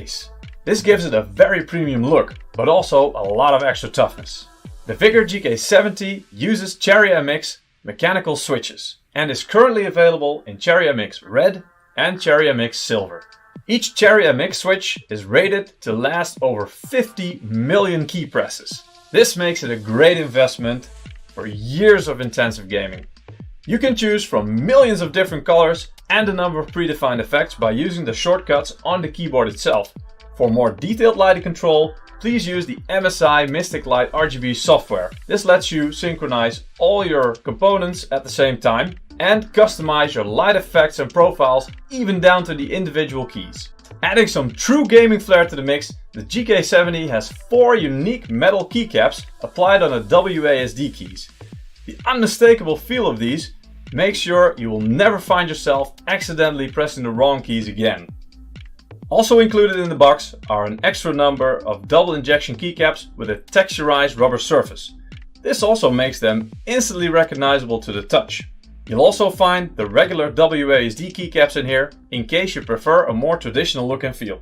Jace. This gives it a very premium look, but also a lot of extra toughness. The Vigor GK70 uses Cherry MX mechanical switches and is currently available in Cherry MX Red and Cherry MX Silver. Each Cherry MX switch is rated to last over 50 million key presses. This makes it a great investment for years of intensive gaming. You can choose from millions of different colors and a number of predefined effects by using the shortcuts on the keyboard itself. For more detailed lighting control, please use the MSI Mystic Light RGB software. This lets you synchronize all your components at the same time and customize your light effects and profiles even down to the individual keys. Adding some true gaming flair to the mix, the GK70 has 4 unique metal keycaps applied on the WASD keys. The unmistakable feel of these makes sure you will never find yourself accidentally pressing the wrong keys again. Also included in the box are an extra number of double injection keycaps with a texturized rubber surface. This also makes them instantly recognizable to the touch. You'll also find the regular WASD keycaps in here in case you prefer a more traditional look and feel.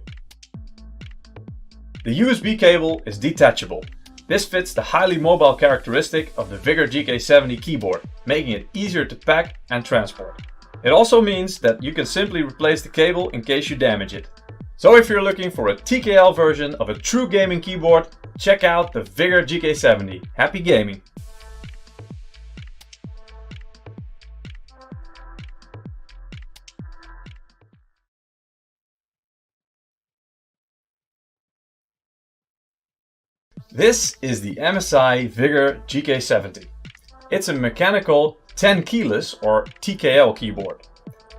The USB cable is detachable. This fits the highly mobile characteristic of the Vigor GK70 keyboard, making it easier to pack and transport. It also means that you can simply replace the cable in case you damage it. So if you're looking for a TKL version of a true gaming keyboard, check out the Vigor GK70. Happy gaming! This is the MSI Vigor GK70. It's a mechanical 10 keyless or TKL keyboard.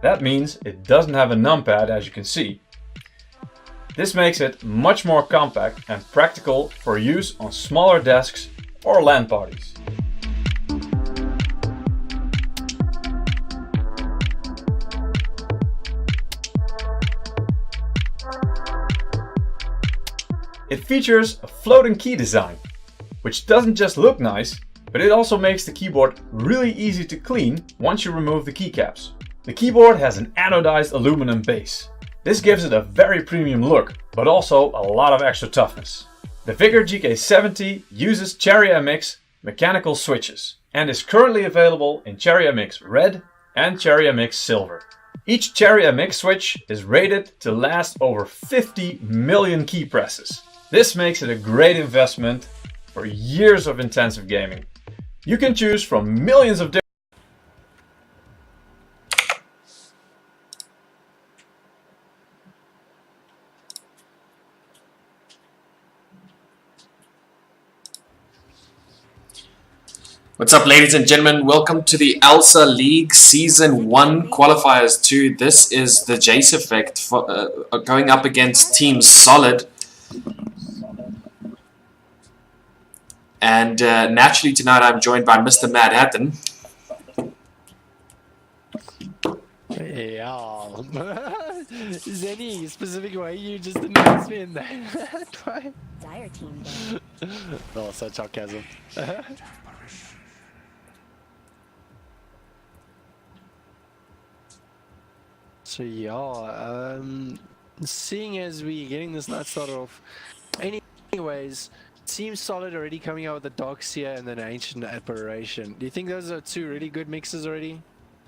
That means it doesn't have a numpad, as you can see. This makes it much more compact and practical for use on smaller desks or LAN parties. It features a floating key design, which doesn't just look nice, but it also makes the keyboard really easy to clean once you remove the keycaps. The keyboard has an anodized aluminum base. This gives it a very premium look, but also a lot of extra toughness. The Vigor GK70 uses Cherry MX mechanical switches and is currently available in Cherry MX Red and Cherry MX Silver. Each Cherry MX switch is rated to last over 50 million key presses. This makes it a great investment for years of intensive gaming. You can choose from millions of different. What's up, ladies and gentlemen? Welcome to the Elsa League Season 1 Qualifiers 2. This is the Jace effect for, going up against Team Solid. And naturally tonight I'm joined by Mr. Mad Hatton. Yeah. Is there any specific way you just announced me in that way? Dire team. Oh, such sarcasm. So yeah, seeing as we're getting this night started off, anyways, Team Solid already coming out with the Dark Seer and then Ancient Apparition. Do you think those are two really good mixes already?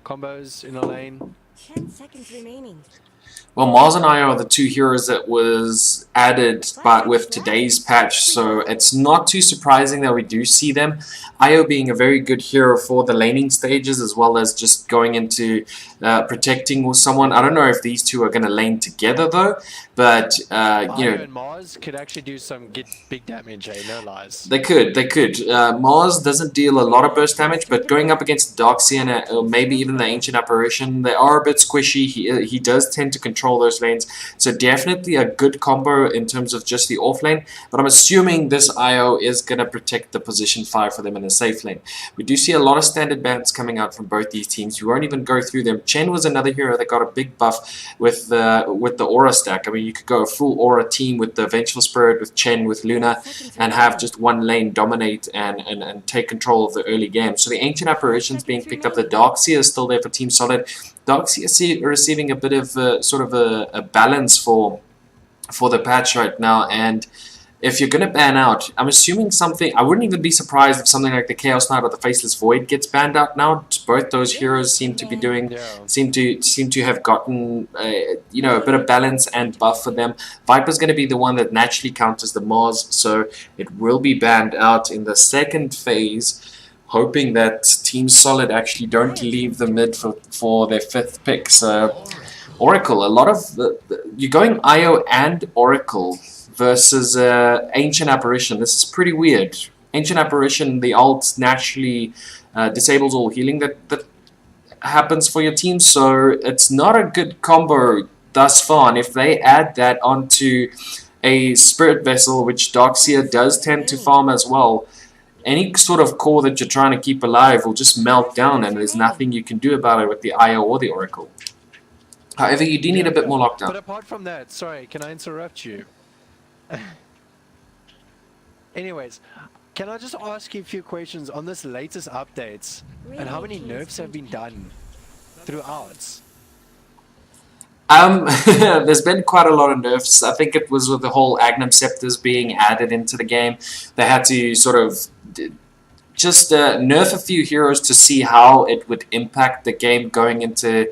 Combos in a lane? 10 seconds remaining. Well, Mars and Io are the two heroes that was added with today's patch, so it's not too surprising that we do see them. Io being a very good hero for the laning stages as well as just going into protecting someone. I don't know if these two are going to lane together though, but you know, and Mars could actually do some big damage, eh? No lies. They could. Mars doesn't deal a lot of burst damage, but going up against Darkseer or maybe even the Ancient Apparition, they are a bit squishy. He does tend to control those lanes, so definitely a good combo in terms of just the off lane, but I'm assuming this IO is going to protect the position 5 for them in a safe lane. We do see a lot of standard bans coming out from both these teams. We won't even go through them. Chen was another hero that got a big buff with the aura stack. I mean, you could go a full aura team with the Vengeful Spirit, with Chen, with Luna, and have just one lane dominate and take control of the early game. So the Ancient Apparitions being picked up. The Darkseer is still there for Team Solid. Darkseer receiving a bit of sort of a balance for for the patch right now. And if you're going to ban out, I'm assuming something, I wouldn't even be surprised if something like the Chaos Knight or the Faceless Void gets banned out now. Both those heroes seem to be doing, seem to have gotten, you know, a bit of balance and buff for them. Viper's going to be the one that naturally counters the Mars, so it will be banned out in the second phase, hoping that Team Solid actually don't leave the mid for their 5th pick. So Oracle, a lot of you're going IO and Oracle versus Ancient Apparition. This is pretty weird. Ancient Apparition, the ult naturally disables all healing that happens for your team, so it's not a good combo thus far. And if they add that onto a Spirit Vessel, which Darkseer does tend to farm as well, any sort of core that you're trying to keep alive will just melt down, and there's nothing you can do about it with the IO or the Oracle. However, you do need a bit more lockdown. But apart from that, sorry, can I interrupt you? Anyways, can I just ask you a few questions on this latest updates and how many nerfs have been done throughout? There's been quite a lot of nerfs. I think it was with the whole Agnum Scepters being added into the game. They had to sort of just nerf a few heroes to see how it would impact the game going into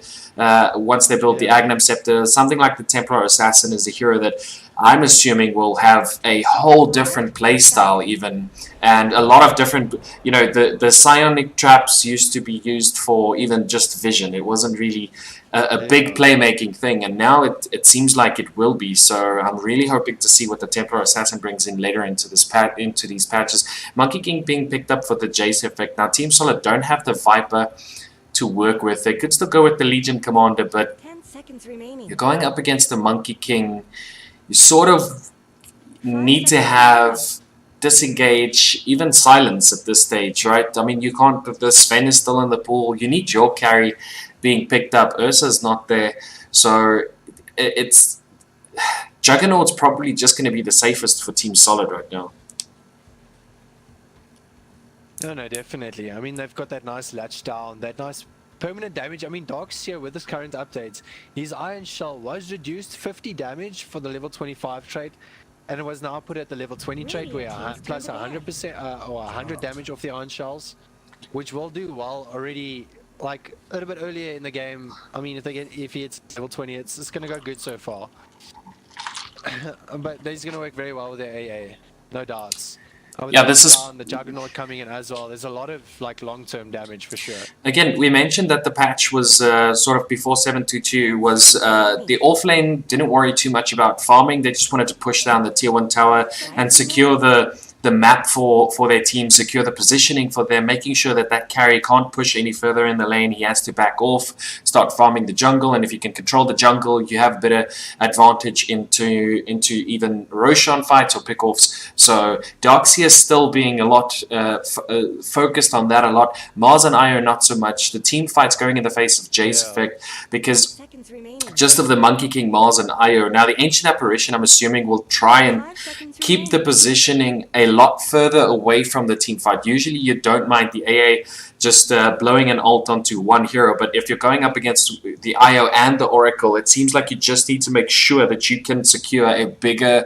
once they build the Agnum Scepter. Something like the Templar Assassin is a hero that I'm assuming will have a whole different playstyle even, and a lot of different, you know, the psionic traps used to be used for even just vision. It wasn't really a big playmaking thing, and now it seems like it will be. So I'm really hoping to see what the Templar Assassin brings in later into this into these patches. Monkey King being picked up for the Jace effect. Now Team Solid don't have the Viper to work with. They could still go with the Legion Commander, but 10 seconds remaining. you're going up against the Monkey King. You sort of need to have disengage, even silence at this stage, right? I mean, you can't, the Sven is still in the pool. You need your carry being picked up. Ursa's not there. So it's Juggernaut's probably just going to be the safest for Team Solid right now. No, definitely. I mean, they've got that nice latch down, that nice permanent damage. I mean, Darkseer with his current updates, his Iron Shell was reduced 50 damage for the level 25 trait, and it was now put at the level 20 trait where plus 100% or 100 damage off the Iron Shells, which will do well already. Like a little bit earlier in the game, I mean, if he hits level 20, it's gonna go good so far. But he's gonna work very well with the AA, no doubts. Yeah, this is the Juggernaut coming in as well. There's a lot of like long-term damage for sure. Again, we mentioned that the patch was sort of before 722 was the offlane didn't worry too much about farming. They just wanted to push down the tier 1 tower and secure the map for their team, secure the positioning for them, making sure that that carry can't push any further in the lane. He has to back off, start farming the jungle, and if you can control the jungle, you have a better advantage into even Roshan fights or pickoffs. So Darkseer is still being a lot focused on that a lot. Mars and Io not so much. The team fights going in the face of Jace effect because just of the Monkey King, Mars and Io. Now the Ancient Apparition, I'm assuming, will try and keep the positioning a lot further away from the team fight. Usually you don't mind the AA just blowing an ult onto one hero, but if you're going up against the IO and the Oracle, it seems like you just need to make sure that you can secure a bigger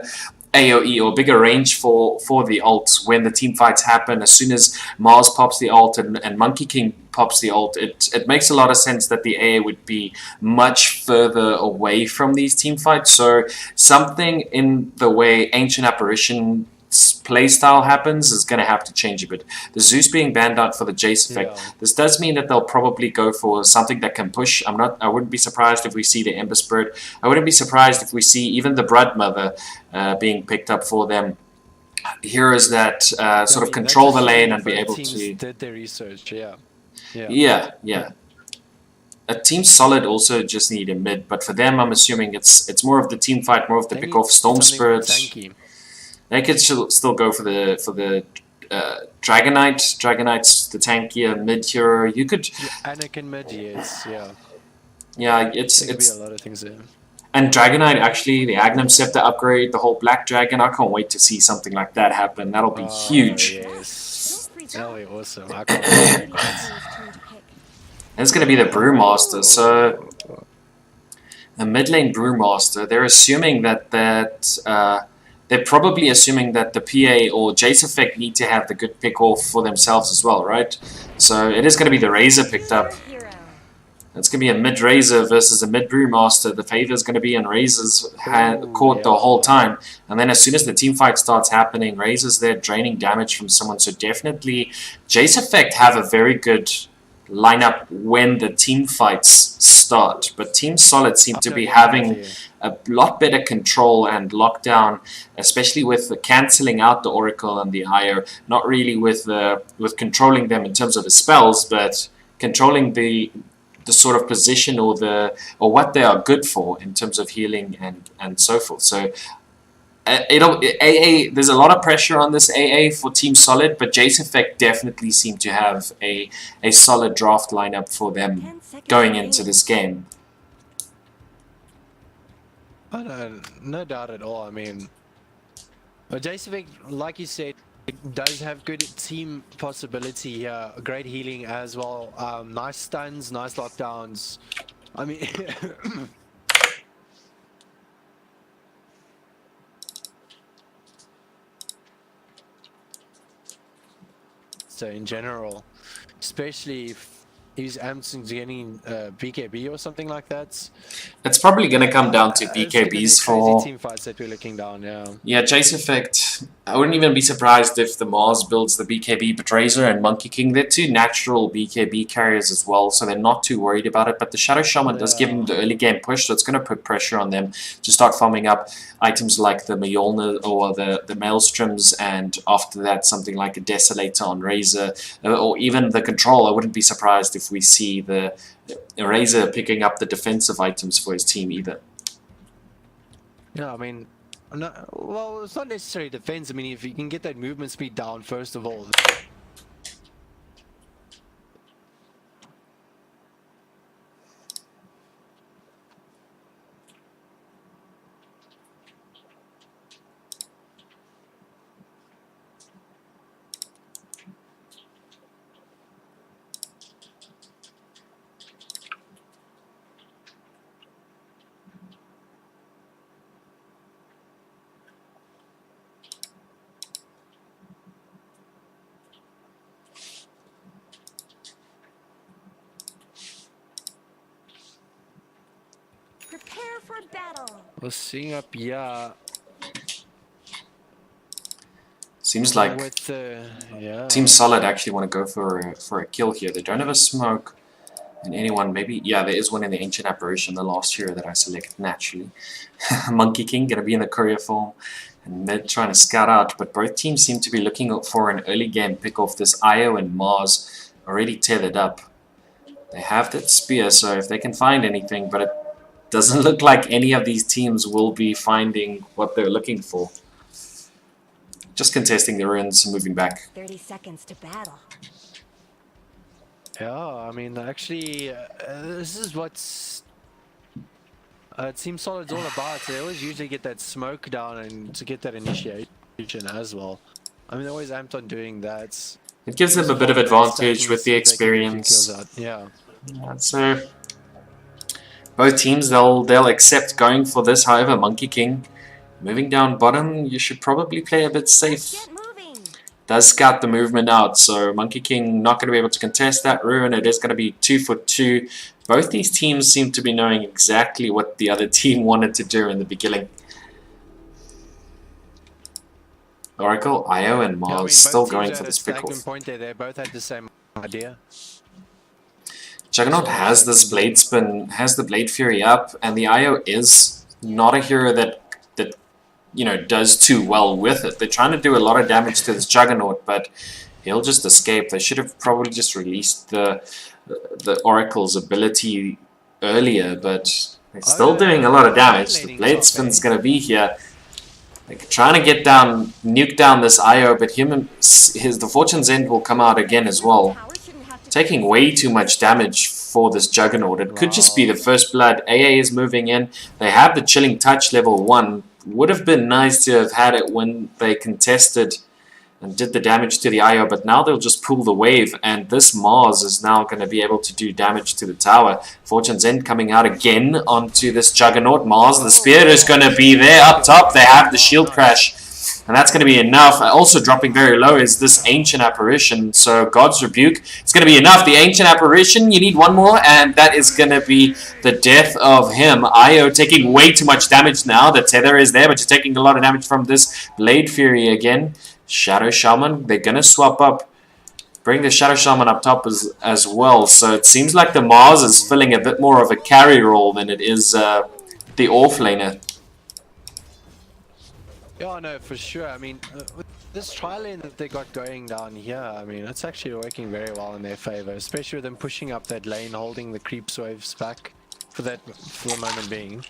AoE or bigger range for the ults when the team fights happen. As soon as Mars pops the ult and Monkey King pops the ult, it makes a lot of sense that the AA would be much further away from these team fights. So something in the way Ancient Apparition playstyle happens is going to have to change a bit. The Zeus being banned out for the Jace effect. This does mean that they'll probably go for something that can push. I wouldn't be surprised if we see the Ember Spirit. I wouldn't be surprised if we see even the Blood Mother being picked up for them. Heroes that sort of control the lane and be able to did their research. Yeah. A Team Solid also just need a mid, but for them I'm assuming it's more of the team fight, more of the pick off Storm Spirit. They could still go for the Dragonite. Dragonite's the tankier mid hero. You could Anakin mid, yes, yeah. It's be a lot of things there. And Dragonite actually, the Agnum Scepter upgrade, the whole Black Dragon. I can't wait to see something like that happen. That'll be huge. Yes. That'll be awesome. I can't wait. And it's going to be the Brewmaster. So a mid lane Brewmaster, they're assuming that they're probably assuming that the PA or Jace Effect need to have the good pick off for themselves as well, right? So it is going to be the Razor picked up. Hero. It's going to be a mid Razor versus a mid Brewmaster. The favor is going to be in Razor's court the whole time. And then as soon as the team fight starts happening, Razor's there draining damage from someone. So definitely Jace Effect have a very good lineup when the team fights start. But Team Solid seem to be having a lot better control and lockdown, especially with the cancelling out the Oracle and the IO. Not really with controlling them in terms of the spells, but controlling the sort of position or what they are good for in terms of healing and so forth. So AA, there's a lot of pressure on this AA for Team Solid, but Jace Effect definitely seem to have a solid draft lineup for them going into this game. Oh, no doubt at all. I mean, but Jace Effect, like you said, does have good team possibility here. Great healing as well. Nice stuns, nice lockdowns. I mean, so in general, especially if he's Amson's getting BKB or something like that. It's probably going to come down to It's gonna be BKBs crazy for... team fights that we're looking down, yeah. Yeah, Jace Effect. I wouldn't even be surprised if the Mars builds the BKB, but Razor and Monkey King, they're two natural BKB carriers as well, so they're not too worried about it. But the Shadow Shaman does give them the early game push, so it's going to put pressure on them to start farming up items like the Mjolnir or the Maelstroms, and after that something like a Desolator on Razor, or even the Control. I wouldn't be surprised if we see the Razor picking up the defensive items for his team either. Yeah, I mean, well, it's not necessarily defense. I mean, if you can get that movement speed down, first of all. Prepare for battle. We're seeing up, yeah. Seems like With Team Solid actually want to go for a kill here. They don't have a smoke in anyone. Maybe, yeah, there is one in the Ancient Apparition, the last hero that I selected naturally. Monkey King going to be in the courier form, and they're trying to scout out. But both teams seem to be looking for an early game pick off. This Io and Mars already tethered up. They have that spear, so if they can find anything, but it doesn't look like any of these teams will be finding what they're looking for. Just contesting the ruins and moving back. 30 seconds to battle. Yeah, I mean, actually, this is what Team Solid's all about. They always usually get that smoke down and to get that initiation as well. I mean, they're always amped on doing that. It gives them a bit of advantage with the experience. Yeah. So both teams, they'll accept going for this. However, Monkey King moving down bottom, you should probably play a bit safe. Get moving. Does scout the movement out, so Monkey King not going to be able to contest that ruin. It is going to be 2 for 2. Both these teams seem to be knowing exactly what the other team wanted to do in the beginning. Oracle, Io, and Mars Yeah, I mean, still both going teams for at a this pick stagnant off. point there. They both had the same idea. Juggernaut has this Blade Spin, has the Blade Fury up, and the IO is not a hero that you know does too well with it. They're trying to do a lot of damage to this Juggernaut, but he'll just escape. They should have probably just released the Oracle's ability earlier, but they're still doing a lot of damage. The Blade Spin's going to be here. They're trying to get down, nuke down this IO, but the Fortune's End will come out again as well. Power shouldn't have to Taking way too much damage for this Juggernaut. It could just be the first blood. AA is moving in. They have the Chilling Touch level 1. Would have been nice to have had it when they contested and did the damage to the IO, but now they'll just pull the wave, and this Mars is now going to be able to do damage to the tower. Fortune's End coming out again onto this Juggernaut. Mars, the Spear is going to be there up top. They have the shield crash, and that's going to be enough. Also dropping very low is this Ancient Apparition, so God's Rebuke, it's going to be enough. The Ancient Apparition, you need one more, and that is going to be the death of him. IO taking way too much damage now. The tether is there, but you're taking a lot of damage from this Blade Fury again. Shadow Shaman, they're going to swap up. Bring the Shadow Shaman up top as well. So it seems like the Mars is filling a bit more of a carry role than it is the offlaner. Yeah, no, for sure. I mean, with this tri-lane that they got going down here, I mean, it's actually working very well in their favor, especially with them pushing up that lane, holding the creeps waves back for the moment being.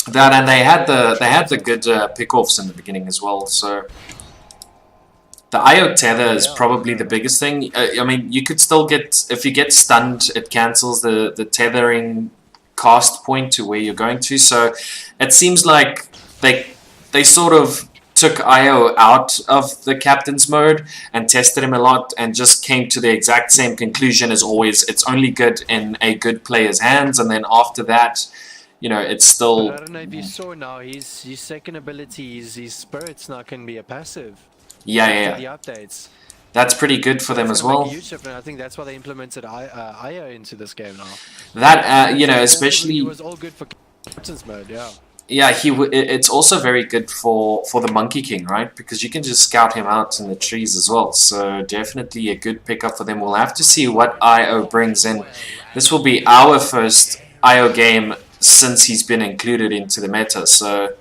That, and they had the good pick-offs in the beginning as well, so the IO tether is probably the biggest thing. I mean, you could still get, if you get stunned, it cancels the tethering cast point to where you're going to, so it seems like they sort of took IO out of the captain's mode and tested him a lot and just came to the exact same conclusion as always. It's only good in a good player's hands, and then after that, you know, it's still... But I don't know if you saw now, his second ability, his spirits now can be a passive. Yeah. The updates. That's pretty good for them as well. Make a huge difference. I think that's why they implemented IO into this game now. That, you know, especially... It was all good for captain's mode, yeah. Yeah, it's also very good for the Monkey King, right? Because you can just scout him out in the trees as well. So definitely a good pickup for them. We'll have to see what IO brings in. This will be our first IO game since he's been included into the meta. So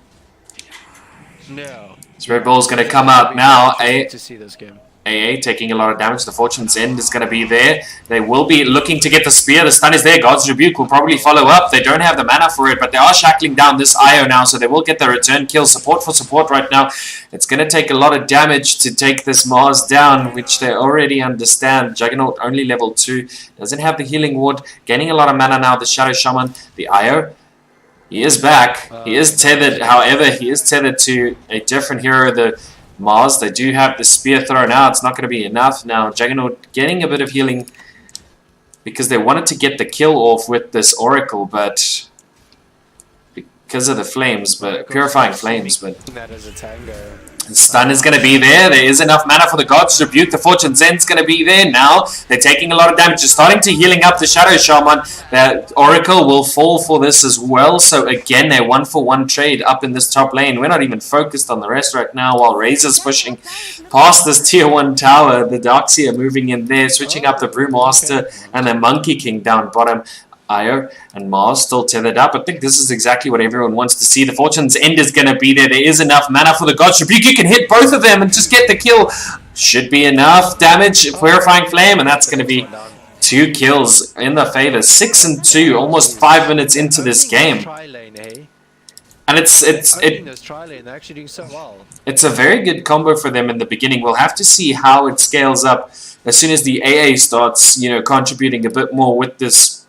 no. Red Bull's going to come out now. To see this game. AA taking a lot of damage. The Fortune's End is going to be there. They will be looking to get the spear. The stun is there. God's Rebuke will probably follow up. They don't have the mana for it, but they are shackling down this IO now, so they will get the return kill. Support for support right now. It's going to take a lot of damage to take this Mars down, which they already understand. Juggernaut only level 2. Doesn't have the healing ward. Gaining a lot of mana now. The Shadow Shaman. The IO. He is back. He is tethered. However, he is tethered to a different hero. The Mars, they do have the spear thrown out. It's not going to be enough now. Juggernaut getting a bit of healing because they wanted to get the kill off with this Oracle, but because of the flames, but purifying flames, but that as a tango. the stun is going to be there. There is enough mana for the God's Rebuke. The Fortune's End's going to be there now. They're taking a lot of damage. They're starting to healing up the Shadow Shaman. The Oracle will fall for this as well. So again, a 1-for-1 trade up in this top lane. We're not even focused on the rest right now while Razor's pushing past this tier 1 tower. The Darkseer moving in there, switching up the Brewmaster and the Monkey King down bottom. IO and Mars still tethered up. I think this is exactly what everyone wants to see. The Fortune's End is going to be there. There is enough mana for the God's Rebuke. You can hit both of them and just get the kill. Should be enough damage. Purifying Flame, and that's going to be 2 kills in the favor. 6 and 2, almost 5 minutes into this game. And it's a very good combo for them in the beginning. We'll have to see how it scales up as soon as the AA starts, you know, contributing a bit more with this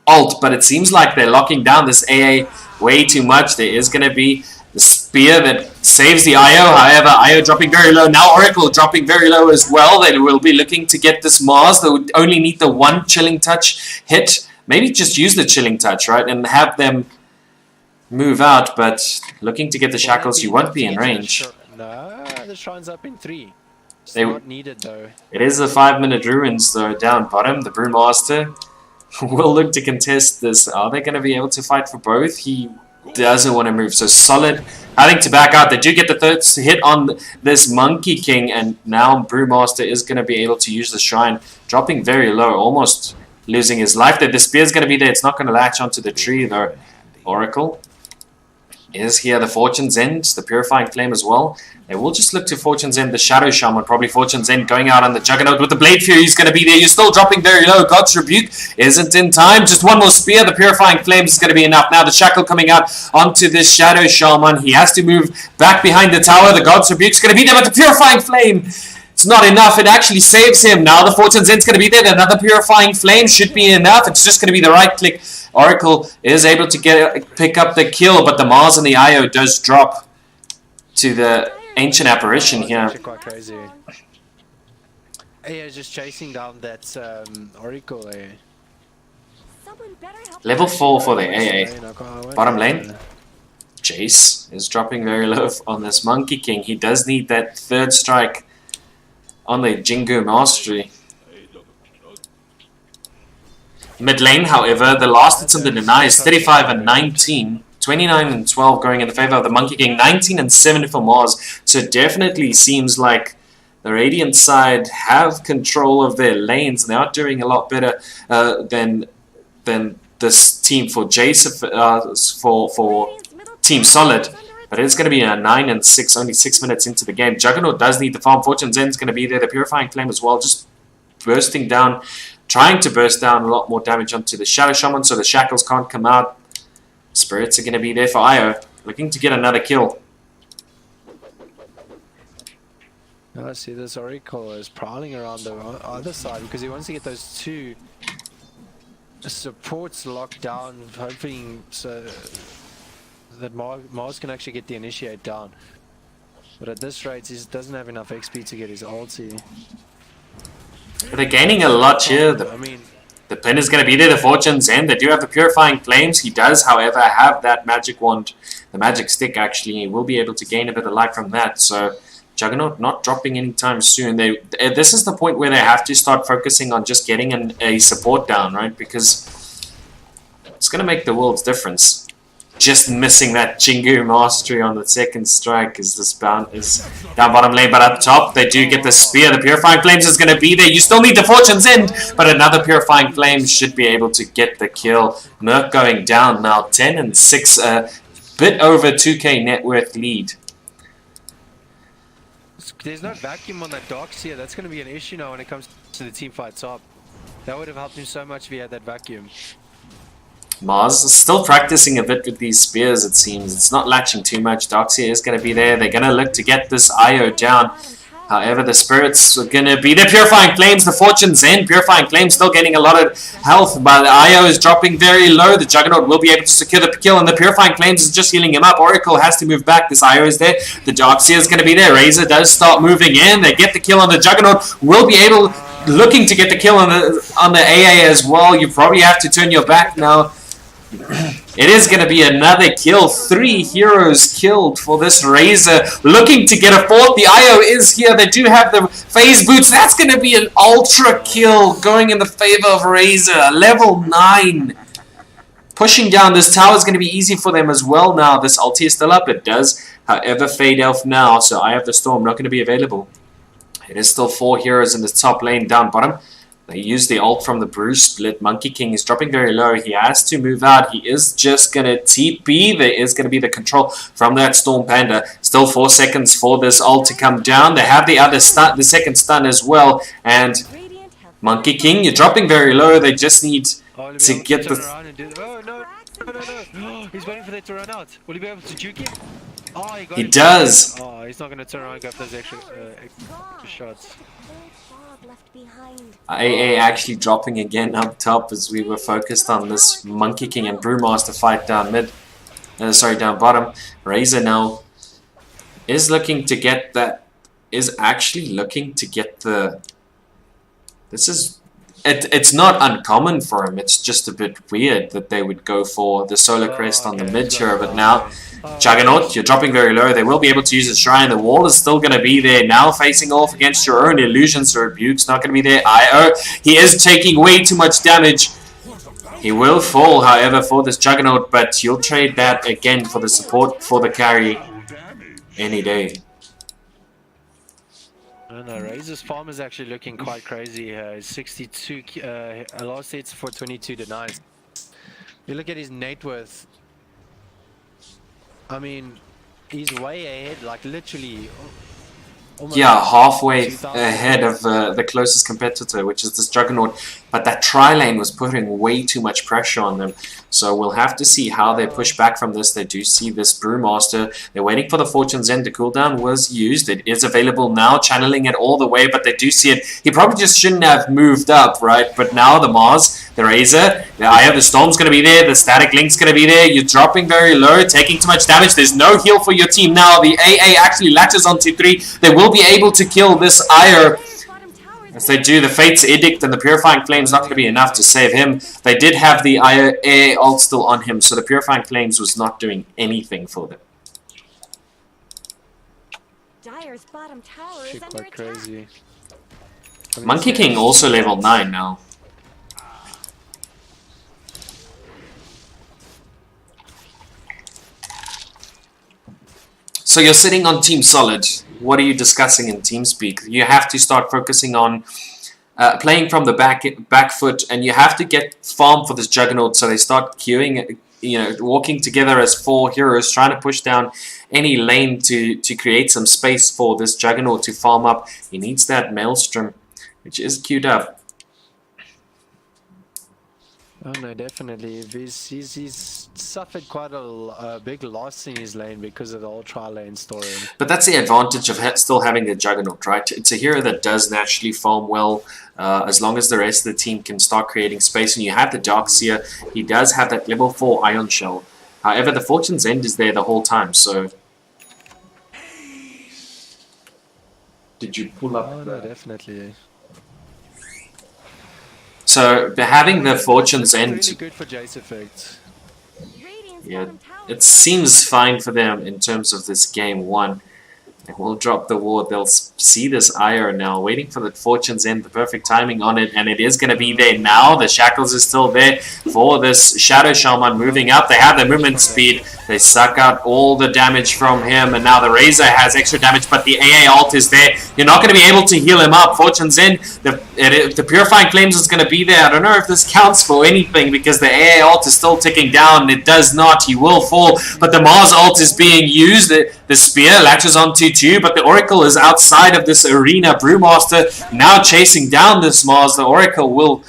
ult, but it seems like they're locking down this AA way too much. There is going to be the spear that saves the IO. However, IO dropping very low. Now Oracle dropping very low as well. They will be looking to get this Mars. They would only need the 1 Chilling Touch hit. Maybe just use the Chilling Touch, right, and have them move out, but looking to get the shackles, you won't be in range. No, the shrine's up in 3. It's not needed though. It is the 5-minute ruins though down bottom. The Brewmaster will look to contest this. Are they going to be able to fight for both? He doesn't want to move. So Solid having to back out. They do get the 3rd hit on this Monkey King, and now Brewmaster is going to be able to use the Shrine. Dropping very low, almost losing his life there. The Spear's going to be there. It's not going to latch onto the tree though. Oracle is here. The Fortune's End, the Purifying Flame as well. They will just look to Fortune's End, the Shadow Shaman, probably Fortune's End going out on the Juggernaut with the Blade Fury. He's going to be there. You're still dropping very low. God's Rebuke isn't in time. Just one more Spear. The Purifying Flames is going to be enough. Now the Shackle coming out onto this Shadow Shaman. He has to move back behind the tower. The God's Rebuke is going to be there, but the Purifying Flame, it's not enough. It actually saves him. Now the Fortune's End's going to be there. Another Purifying Flame should be enough. It's just going to be the right click. Oracle is able to pick up the kill, but the Mars and the IO does drop to the Ancient Apparition It's here. actually quite crazy. Yeah, just chasing down that Oracle there. Someone better help. Level 4 for the AA. Lane, I can't- Bottom lane. Jace is dropping very low on this Monkey King. He does need that third strike on the Jingu Mastery. Mid lane, however, the last hits on the deny is 35 and 19. 29 and 12 going in the favor of the Monkey King. 19 and 7 for Mars. So it definitely seems like the Radiant side have control of their lanes. They are doing a lot better than this team for Jace, for Team Solid. But it's going to be a 9 and 6, only 6 minutes into the game. Juggernaut does need the farm. Fortune Zen's going to be there. The Purifying Flame as well, just bursting down, trying to burst down a lot more damage onto the Shadow Shaman so the Shackles can't come out. Spirits are going to be there for Io, looking to get another kill. I see this Oracle is prowling around the other side because he wants to get those two supports locked down, hoping so that Mars can actually get the initiate down. But at this rate, he doesn't have enough XP to get his ulti. They're gaining a lot here. I mean, The pin is going to be there, the Fortune's End. They do have the Purifying Flames. He does, however, have that magic wand, the magic stick, actually. He will be able to gain a bit of life from that. So Juggernaut not dropping anytime soon. This is the point where they have to start focusing on just getting a support down, right? Because it's going to make the world's difference. Just missing that Jingu Mastery on the second strike is down bottom lane, but up top they do get the spear. The Purifying Flames is going to be there. You still need the Fortune's End, but another Purifying Flames should be able to get the kill. Merc going down now, 10 and 6, a bit over 2k net worth lead. there's no vacuum on that Darkseer. That's going to be an issue now when it comes to the team fight top. That would have helped him so much if he had that vacuum. Mars is still practicing a bit with these spears, it seems. It's not latching too much. Darkseer is going to be there. They're going to look to get this Io down. However, the Spirits are going to be the Purifying Flames. The Fortune's End. Purifying Flames still getting a lot of health, but Io is dropping very low. The Juggernaut will be able to secure the kill, and the Purifying Flames is just healing him up. Oracle has to move back. This Io is there. The Darkseer is going to be there. Razor does start moving in. They get the kill on the Juggernaut. Will be able, looking to get the kill on the AA as well. You probably have to turn your back now. It is going to be another kill. 3 heroes killed for this Razor. Looking to get a fourth. The IO is here. They do have the phase boots. That's going to be an ultra kill going in the favor of Razor. Level 9. Pushing down this tower is going to be easy for them as well now. This ulti is still up. It does, however, fade elf now. So I have the Storm not going to be available. It is still 4 heroes in the top lane down bottom. They use the ult from the Bruce split. Monkey King is dropping very low. He has to move out. He is just going to TP. There is going to be the control from that Storm Panda. Still 4 seconds for this ult to come down. They have the other stun, the second stun as well. And Monkey King, you're dropping very low. They just need to get the... Oh, no. He's waiting for that to run out. Will he be able to juke it? Oh, He does. Oh, he's not going to turn around and go for those extra shots. AA actually dropping again up top as we were focused on this Monkey King and Brewmaster fight down down bottom. Razor now is looking to get that, is actually looking to get the, it's not uncommon for him, it's just a bit weird that they would go for the Solar Crest on the mid tier, but now Juggernaut, you're dropping very low. They will be able to use the Shrine. The wall is still going to be there. Now facing off against your own Illusions. So Rebuke's not going to be there. IO, he is taking way too much damage. He will fall, however, for this Juggernaut, but you'll trade that again for the support for the carry any day. No, Razor's farm is actually looking quite crazy here. 62 last hits for 22 denies. You look at his net worth. I mean, he's way ahead, like literally. Yeah, halfway ahead of the closest competitor, which is this Juggernaut. But that tri-lane was putting way too much pressure on them. So we'll have to see how they push back from this. They do see this Brewmaster. They're waiting for the Fortune's End. The cooldown was used. It is available now, channeling it all the way, but they do see it. He probably just shouldn't have moved up, right? But now the Mars, the Razor, the Eye of the Storm's going to be there. The Static Link's going to be there. You're dropping very low, taking too much damage. There's no heal for your team now. The AA actually latches onto 3. They will be able to kill this Ire. As they do, the Fate's Edict and the Purifying Flame's not going to be enough to save him. They did have the AA ult still on him, so the Purifying Flames was not doing anything for them. Dire's bottom tower is Shit, under quite attack. crazy. I mean, Monkey King also level 9 now. So you're sitting on Team Solid. What are you discussing in TeamSpeak? You have to start focusing on playing from the back foot, and you have to get farm for this Juggernaut. So they start queuing, walking together as 4 heroes, trying to push down any lane to create some space for this Juggernaut to farm up. He needs that Maelstrom, which is queued up. Oh no, definitely. He's suffered quite a big loss in his lane because of the whole tri-lane story. But that's the advantage of still having the Juggernaut, right? It's a hero that does naturally farm well, as long as the rest of the team can start creating space. And you have the Darkseer. He does have that level 4 Ion Shell. However, the Fortune's End is there the whole time, so... Did you pull up? Oh no, definitely. So having the Fortune's End, Really good for Jace effect. Radiant's yeah, bottom tower it seems fine for them in terms of this game 1. They will drop the ward. They'll see this Ire now, waiting for the Fortune's End, the perfect timing on it, and it is going to be there now. The Shackles is still there for this Shadow Shaman moving up. They have the movement speed. They suck out all the damage from him, and now the Razor has extra damage, but the AA ult is there. You're not going to be able to heal him up. Fortune's End, the Purifying Flames is going to be there. I don't know if this counts for anything because the AA ult is still ticking down. It does not. He will fall, but the Mars ult is being used. The Spear latches onto 2, but the Oracle is outside of this arena. Brewmaster now chasing down this Mars. The Oracle will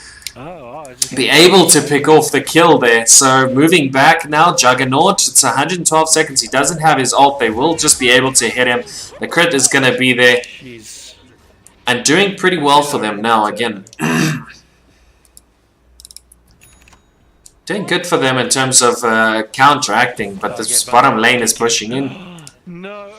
be able to pick off the kill there. So moving back now, Juggernaut. It's 112 seconds. He doesn't have his ult. They will just be able to hit him. The crit is going to be there. Jeez. And doing pretty well for them now again. Doing good for them in terms of counteracting, but this bottom lane is pushing in. No.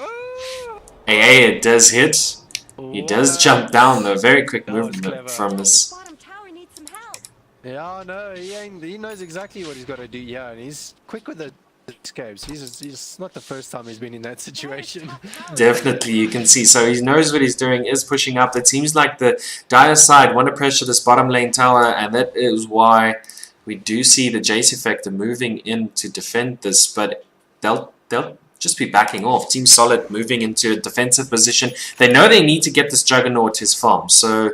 AA, it does hit. He does jump down though. Very quick movement from this. bottom tower needs some help. Yeah, no, he knows exactly what he's got to do. Yeah, and he's quick with the escapes. He's not the first time he's been in that situation. Definitely, you can see. So he knows what he's doing, is pushing up. It seems like the Dire side want to pressure this bottom lane tower, and that is why we do see the Jace effect moving in to defend this, but they'll just be backing off. Team Solid moving into a defensive position. They know they need to get this Juggernaut his farm, so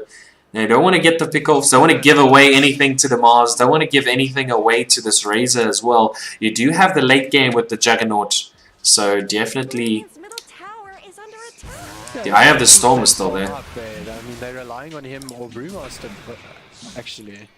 they don't want to get the pickoffs. Don't want to give away anything to the Mars. Don't want to give anything away to this Razor as well. You do have the late game with the Juggernaut, so definitely Radiant's middle tower is under attack. the Eye of the Storm is still there. I mean, they're relying on him or Brewmaster, actually.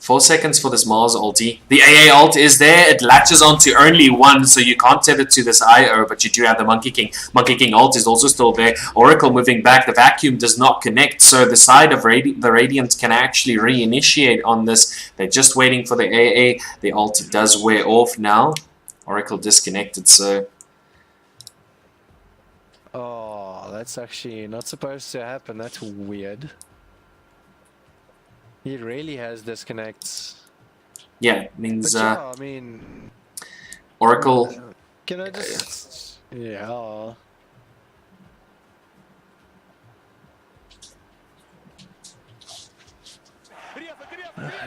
4 seconds for this Mars ulti. The AA ult is there. It latches onto only 1, so you can't tether to this IO, but you do have the Monkey King. Monkey King ult is also still there. Oracle moving back. The vacuum does not connect, so the side of the Radiant can actually reinitiate on this. They're just waiting for the AA. The ult does wear off now. Oracle disconnected, so... Oh, that's actually not supposed to happen. That's weird. He really has disconnects. Yeah, means But yeah, I mean, Oracle... can I just... Yeah.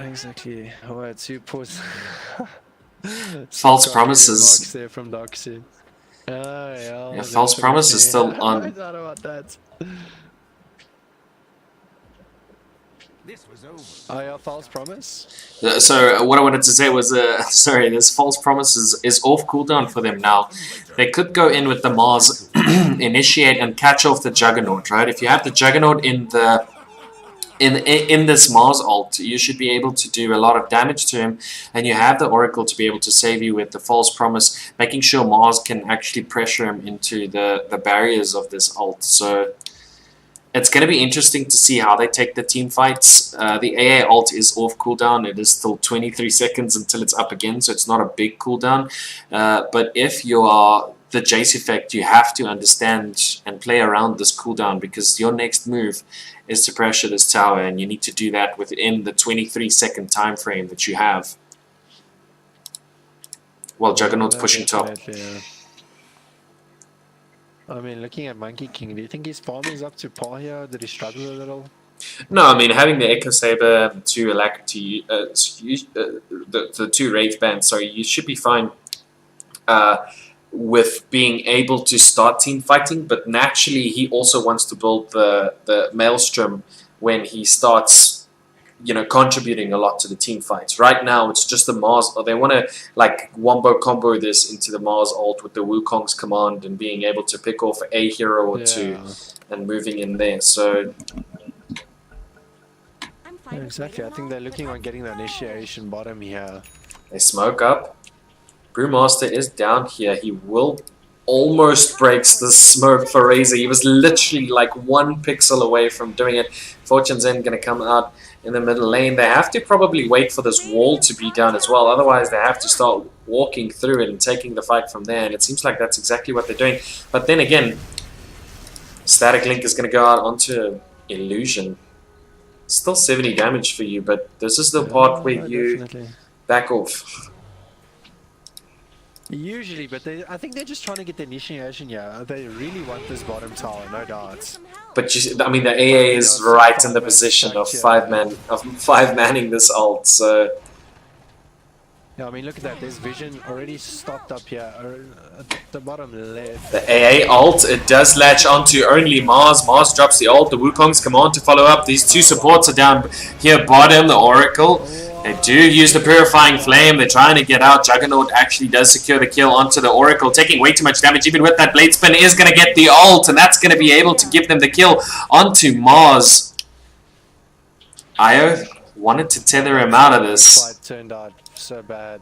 Exactly. Alright, so you pause. False promises. There from Doxy. Yeah, Yeah, false promise is still on. I don't know about that. Oh yeah, false promise? So what I wanted to say was, sorry, this false promise is off cooldown for them now. They could go in with the Mars, initiate and catch off the Juggernaut, right? If you have the Juggernaut in the in this Mars ult, you should be able to do a lot of damage to him, and you have the Oracle to be able to save you with the False Promise, making sure Mars can actually pressure him into the barriers of this ult. So it's going to be interesting to see how they take the team fights. The AA ult is off cooldown. It is still 23 seconds until it's up again, so it's not a big cooldown. But if you are the Jace effect, you have to understand and play around this cooldown, because your next move is to pressure this tower, and you need to do that within the 23-second time frame that you have. While Juggernaut's pushing top. Yeah. I mean, looking at Monkey King, do you think his farm is up to par here? Did he struggle a little? No, I mean, having the Echo Saber, the two Alacrity, the two Rage Bands, sorry, you should be fine with being able to start team fighting, but naturally he also wants to build the Maelstrom when he starts, you know, contributing a lot to the team fights. Right now it's just the Mars, or they want to like wombo combo this into the Mars ult with the Wukong's command and being able to pick off a hero or two and moving in there. So Yeah, exactly, I think they're looking on getting the initiation bottom here. they smoke up. Brewmaster is down here. He will almost breaks the smoke for Razor. He was literally like 1 pixel away from doing it. Fortune's End going to come out in the middle lane. They have to probably wait for this wall to be down as well. Otherwise, they have to start walking through it and taking the fight from there. And it seems like that's exactly what they're doing. But then again, Static Link is going to go out onto Illusion. Still 70 damage for you, but this is the part where you definitely. back off. Usually, but I think they're just trying to get the initiation here. They really want this bottom tower, no doubts. But I mean, the AA is right in the position of five manning this ult. So Yeah, I mean, look at that. There's Vision already stopped up here at the bottom left. the AA ult, it does latch onto only Mars. Mars drops the ult. The Wukong's command to follow up. These two supports are down here bottom. The Oracle. They do use the Purifying Flame. They're trying to get out. Juggernaut actually does secure the kill onto the Oracle, taking way too much damage. Even with that Blade Spin, is going to get the ult, and that's going to be able to give them the kill onto Mars. Io wanted to tether him out of this. Fight turned out so bad.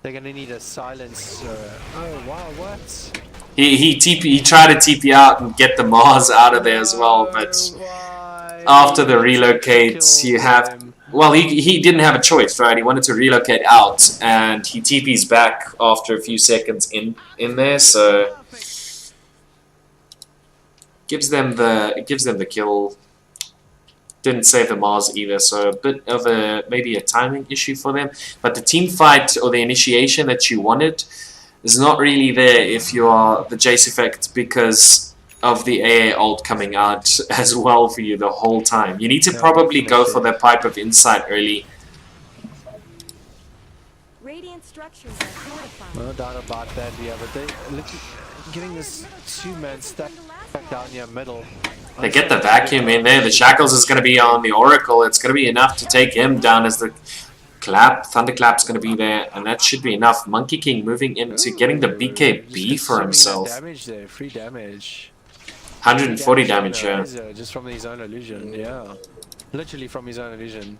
They're going to need a silence. Oh, wow, what? He tried to TP out and get the Mars out of there as well, but Why? after the relocates, you have... Well, he didn't have a choice, right? He wanted to relocate out, and he TP's back after a few seconds in there, so gives them the kill. Didn't save the Mars either, so a bit of maybe a timing issue for them. But the team fight or the initiation that you wanted is not really there if you are the Jace effect, because of the AA ult coming out as well for you the whole time. You need to probably go for the Pipe of Insight early. Radiant structures are fortified. No doubt about that, yeah, but they getting this two-man stack back down here middle. They get the vacuum in there. The Shackles is going to be on the Oracle. It's going to be enough to take him down as the Thunderclap's going to be there, and that should be enough. Monkey King moving into getting the BKB for himself. Damage there, free damage. 140 damage, yeah. Just from his own illusion, yeah. Literally from his own illusion.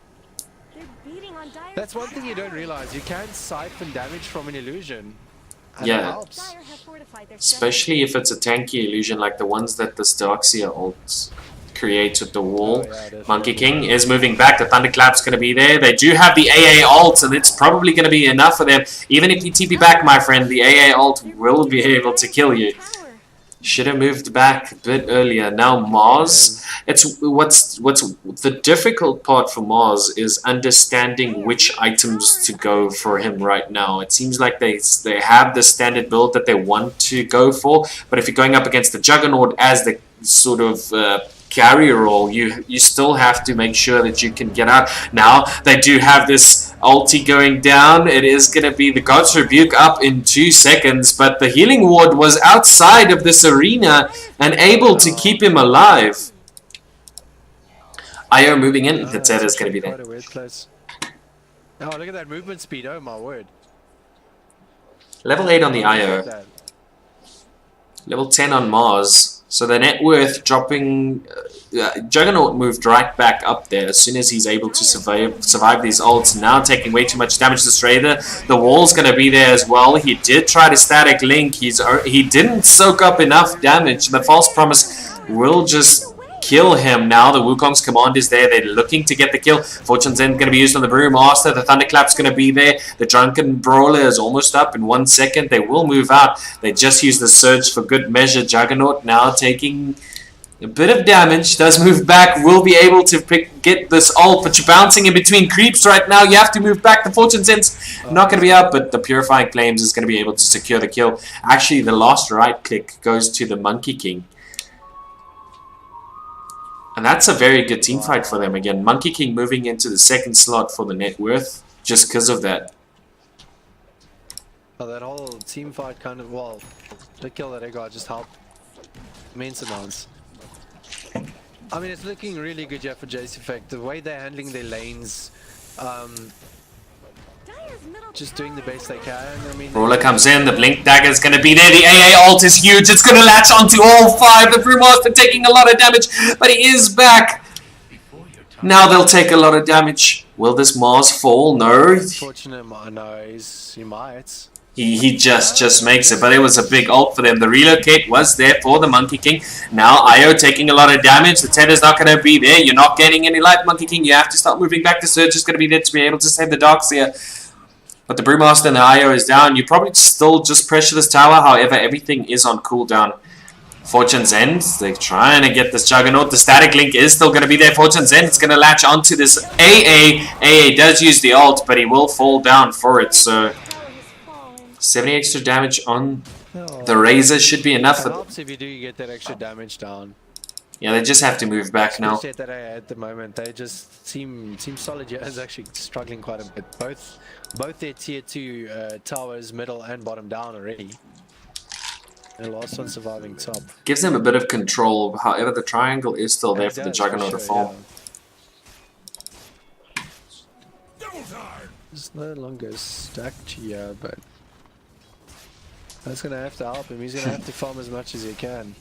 They're beating on Dire's That's one thing you tower. don't realize. You can siphon damage from an illusion. And Yeah. it helps. Dire have fortified their Especially if it's a tanky illusion like the ones that this Darkseer ult creates with the wall. Oh, yeah, definitely. Monkey King is moving back. The Thunderclap's going to be there. They do have the AA ult, and it's probably going to be enough for them. Even if you TP back, my friend, the AA ult will be able to kill you. tower. Should have moved back a bit earlier. Now Mars, it's what's the difficult part for Mars is understanding which items to go for him right now. It seems like they have the standard build that they want to go for, but if you're going up against the Juggernaut as the sort of carrier role, you still have to make sure that you can get out. Now they do have this ulti going down. It is going to be the God's Rebuke up in 2 seconds, but the healing ward was outside of this arena and able to keep him alive. Io moving in. The Zed is going to be there. Quite a weird place. Oh, look at that movement speed. Oh my word. Level 8 on the Look at Io. that. Level 10 on Mars. So the net worth dropping Juggernaut moved right back up there as soon as he's able to survive these ults. Now taking way too much damage to Strather. The wall's going to be there as well. He did try to static link. He didn't soak up enough damage. The false promise will just kill him. Now the Wukong's command is there. They're looking to get the kill. Fortune's End going to be used on the Brewmaster. The Thunderclap's going to be there. The Drunken Brawler is almost up in 1 second. They will move out. They just use the Surge for good measure. Juggernaut now taking a bit of damage. Does move back. Will be able to get this ult, but you're bouncing in between creeps right now. You have to move back. The Fortune's End's not going to be up, but the Purifying Flames is going to be able to secure the kill. Actually, the last right click goes to the Monkey King. And that's a very good team fight for them. Again, Monkey King moving into the second slot for the net worth just because of that. Well, that whole team fight kind of, well, the kill that I got just helped immense amounts. I mean, it's looking really good here for Jace Effect. The way they're handling their lanes, just doing the best they can. I mean, Brawler comes in, the Blink Dagger is going to be there, the AA ult is huge, it's going to latch onto all 5, the Brewmaster taking a lot of damage, but he is back. Now they'll take a lot of damage. Will this Mars fall? No. Fortunate, no, he might. He just makes it, but it was a big ult for them. The relocate was there for the Monkey King. Now Io taking a lot of damage. The tether's not going to be there. You're not getting any life, Monkey King. You have to start moving back. The Surge is going to be there to be able to save the Darkseer. But the Brewmaster and the Io is down. You probably still just pressure this tower. However, everything is on cooldown. Fortune's End. They're trying to get this Juggernaut. The static link is still going to be there. Fortune's End. It's going to latch onto this AA. AA does use the ult, but he will fall down for it. So 70 extra damage on the Razor should be enough. It helps if you do get that extra damage down. Yeah, they just have to move back now. That at the moment, they just seem solid. Yeah, is actually struggling quite a bit. Both their tier 2 towers, middle and bottom down already. The last one surviving top. Gives them a bit of control. However, the triangle is still there for the Juggernaut to fall. It's no longer stacked here, but that's gonna have to help him. He's gonna have to farm as much as he can.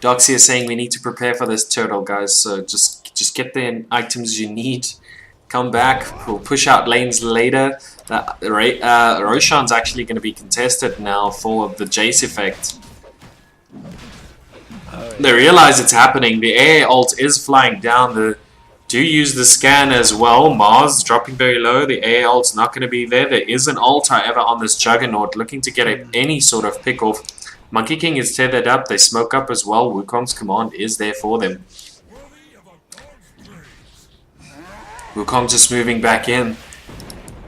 Doxy is saying we need to prepare for this turtle, guys. So just get the items you need. Come back. We'll push out lanes later. Roshan's actually going to be contested now for the Jace effect. They realize it's happening. The AA ult is flying down. They do use the scan as well. Mars dropping very low. The AA ult's not going to be there. There is an ult, however, on this Juggernaut looking to get any sort of pick off. Monkey King is tethered up. They smoke up as well. Wukong's command is there for them. Wukong just moving back in.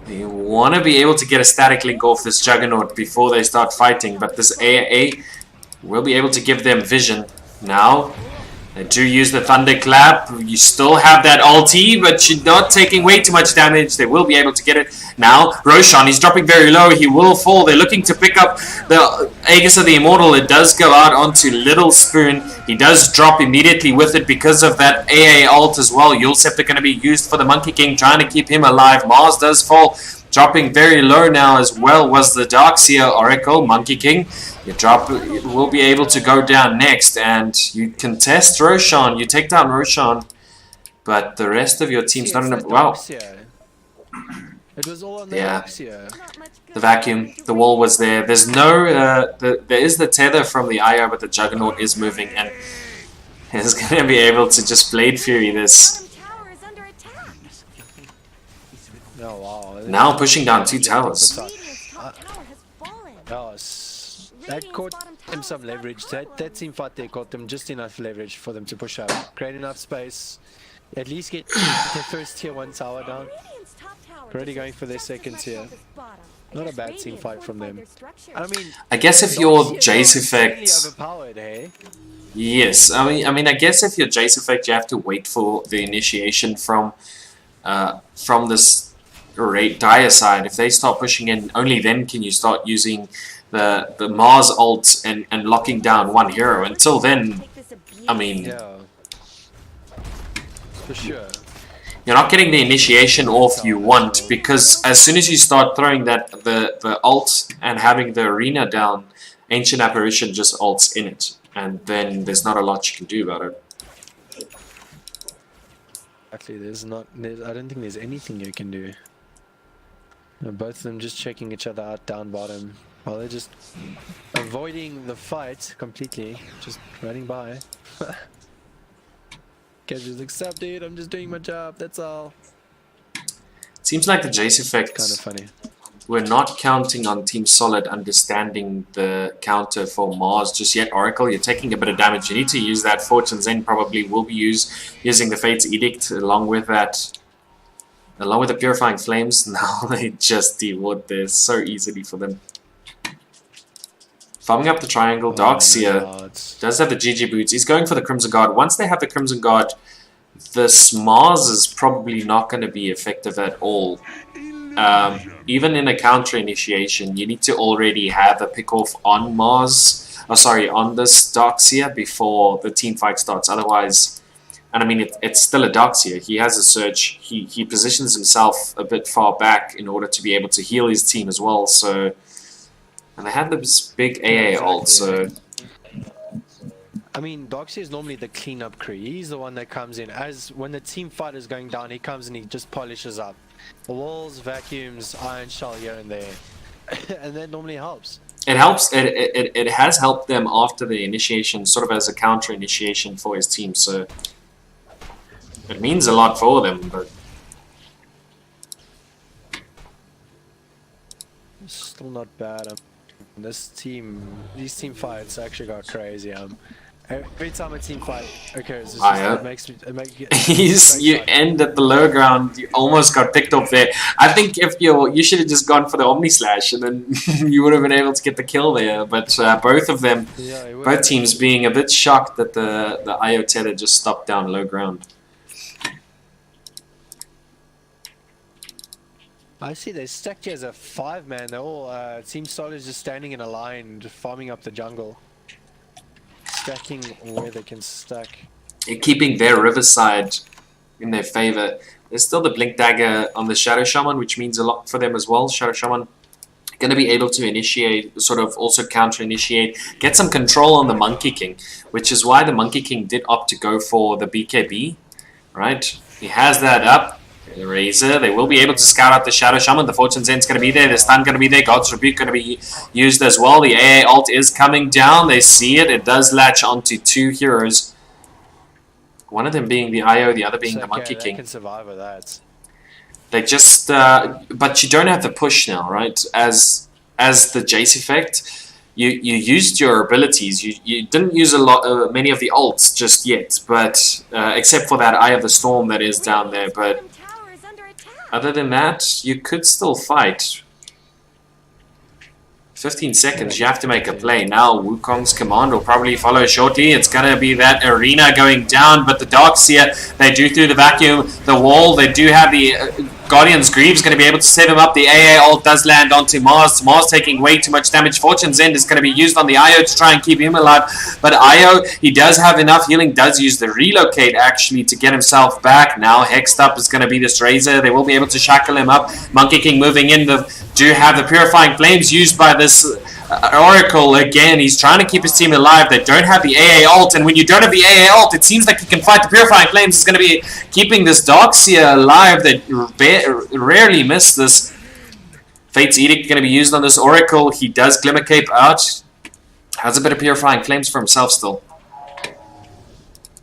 They want to be able to get a static link off this Juggernaut before they start fighting, but this AA will be able to give them vision. Now, they do use the Thunderclap. You still have that ulti, but you're not taking way too much damage. They will be able to get it. Now, Roshan, he's dropping very low. He will fall. They're looking to pick up the Aegis of the Immortal. It does go out onto Little Spoon. He does drop immediately with it because of that AA ult as well. Yule Scepter going to be used for the Monkey King, trying to keep him alive. Mars does fall. Dropping very low now as well was the Darkseer Oracle. Monkey King, you will be able to go down next, and you contest Roshan. You take down Roshan, but the rest of your team's not enough. Wow. It was all on the Darkseer. The vacuum, the wall was there. There's no, there is the tether from the IR, but the Juggernaut is moving, and is going to be able to just Blade Fury this. Oh, wow. Now pushing down 2 towers. That caught them some leverage. That team fight there caught them just enough leverage for them to push up. Create enough space. At least get their first tier 1 tower down. Already going for their second tier. Not a bad team fight from them. I mean, I guess if you're Jace effect, overpowered, hey? Yes, I mean, I guess if you're Jace effect, you have to wait for the initiation from this dire side. If they start pushing in, only then can you start using the Mars ult and locking down one hero. Until then, I mean, Yeah. For sure. you're not getting the initiation off you want, because as soon as you start throwing the ult and having the arena down, Ancient Apparition just ults in it, and then there's not a lot you can do about it. Exactly. I don't think there's anything you can do. Both of them just checking each other out down bottom. While they're just avoiding the fight completely. Just running by. Guys just accept it. I'm just doing my job. That's all. Seems like the Jace effect. Kind of funny. We're not counting on Team Solid understanding the counter for Mars just yet. Oracle, you're taking a bit of damage. You need to use that. Fortune's End probably will be using the Fate's Edict along with that. Along with the Purifying Flames. Now they just deward this so easily for them. Farming up the triangle. Darkseer does have the GG boots. He's going for the Crimson Guard. Once they have the Crimson Guard, this Mars is probably not going to be effective at all. Even in a counter initiation, you need to already have a pick-off on Mars. Oh, sorry, on this Darkseer before the team fight starts. Otherwise, and I mean, it's still a Darkseer. He has a surge. He positions himself a bit far back in order to be able to heal his team as well. So, and they had this big AA ult. So, I mean, Darkseer is normally the cleanup crew. He's the one that comes in as when the team fight is going down. He comes and he just polishes up walls, vacuums, iron shell here and there, and that normally helps. It helps. It has helped them after the initiation, sort of as a counter initiation for his team. So it means a lot for them. But it's still not bad. These team fights actually got crazy. Every time a team fight occurs, it makes me. You end at the low ground. You almost got picked up there. I think if you should have just gone for the Omni Slash, and then you would have been able to get the kill there. But both of them, both teams, being a bit shocked that the IO tether just stopped down low ground. I see they stacked here as a 5-man. They're all Team Solid is just standing in a line, farming up the jungle. Stacking where they can stack. Keeping their Riverside in their favor. There's still the Blink Dagger on the Shadow Shaman, which means a lot for them as well. Shadow Shaman going to be able to initiate, sort of also counter-initiate, get some control on the Monkey King, which is why the Monkey King did opt to go for the BKB, right? He has that up. Razor, they will be able to scout out the Shadow Shaman. The Fortune's End's going to be there. The stun going to be there. God's Rebuke going to be used as well. The AA ult is coming down. They see it. It does latch onto two heroes. One of them being the IO, the other being the Monkey King. They can survive with that. They just, but you don't have the push now, right? As the Jace effect, you used your abilities. You didn't use many of the ults just yet, but except for that Eye of the Storm that is down there. But other than that, you could still fight. 15 seconds, you have to make a play. Now Wukong's command will probably follow shortly. It's going to be that arena going down, but the Darkseer, they do through the vacuum, the wall, they do have the Guardian's Greaves going to be able to set him up. The AA ult does land onto Mars. Mars taking way too much damage. Fortune's End is going to be used on the IO to try and keep him alive, but IO, he does have enough healing, does use the relocate actually to get himself back. Now Hexed Up is going to be this Razor. They will be able to shackle him up. Monkey King moving in. Do have the Purifying Flames used by this Oracle again. He's trying to keep his team alive. They don't have the AA ult, and when you don't have the AA ult, it seems like you can fight the Purifying Flames. It's going to be keeping this Darkseer alive. They rarely miss this. Fate's Edict going to be used on this Oracle. He does Glimmer Cape out. Has a bit of Purifying Flames for himself still.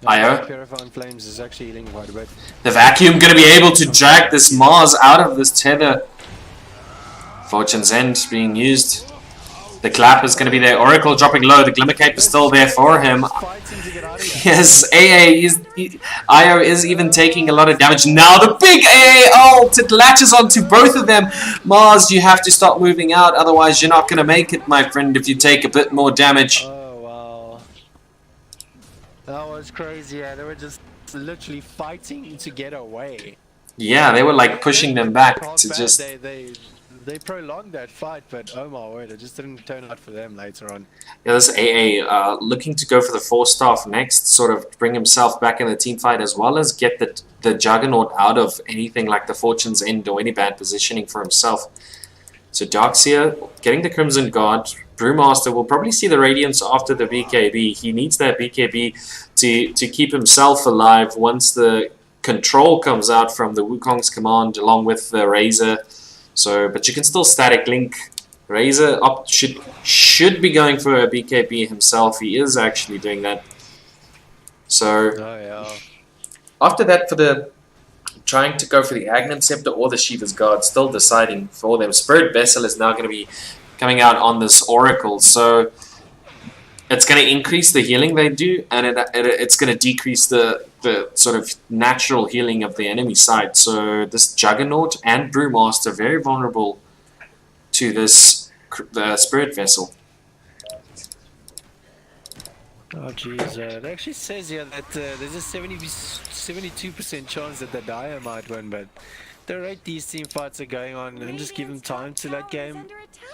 IO. Purifying Flames is actually healing quite a bit. The Vacuum going to be able to drag this Mars out of this tether. Fortune's End being used. The Clap is going to be there. Oracle dropping low. The Glimmer Cape is still there for him. Yes, IO is even taking a lot of damage. Now the big AA ult. It latches onto both of them. Mars, you have to stop moving out. Otherwise, you're not going to make it, my friend, if you take a bit more damage. Oh, wow. That was crazy. Yeah, they were just literally fighting to get away. Yeah, they were like pushing them back to just... They prolonged that fight, but oh my word, it just didn't turn out for them later on. Yeah, this AA looking to go for the 4-staff next, sort of bring himself back in the team fight as well as get the Juggernaut out of anything like the Fortune's End or any bad positioning for himself. So Darkseer getting the Crimson Guard. Brewmaster will probably see the Radiance after the BKB. He needs that BKB to keep himself alive once the control comes out from the Wukong's command along with the Razor. So, but you can still static link. Razor should be going for a BKB himself. He is actually doing that. So, after that, for the trying to go for the Aghanim Scepter or the Shiva's Guard, still deciding for them. Spirit Vessel is now going to be coming out on this Oracle. So, it's going to increase the healing they do, and it's going to decrease the sort of natural healing of the enemy side. So this Juggernaut and Brewmaster very vulnerable to this Spirit Vessel. Oh jeez, it actually says here that there's a 72% chance that the Dire might win, but the rate these team fights are going on and just give them time to that game,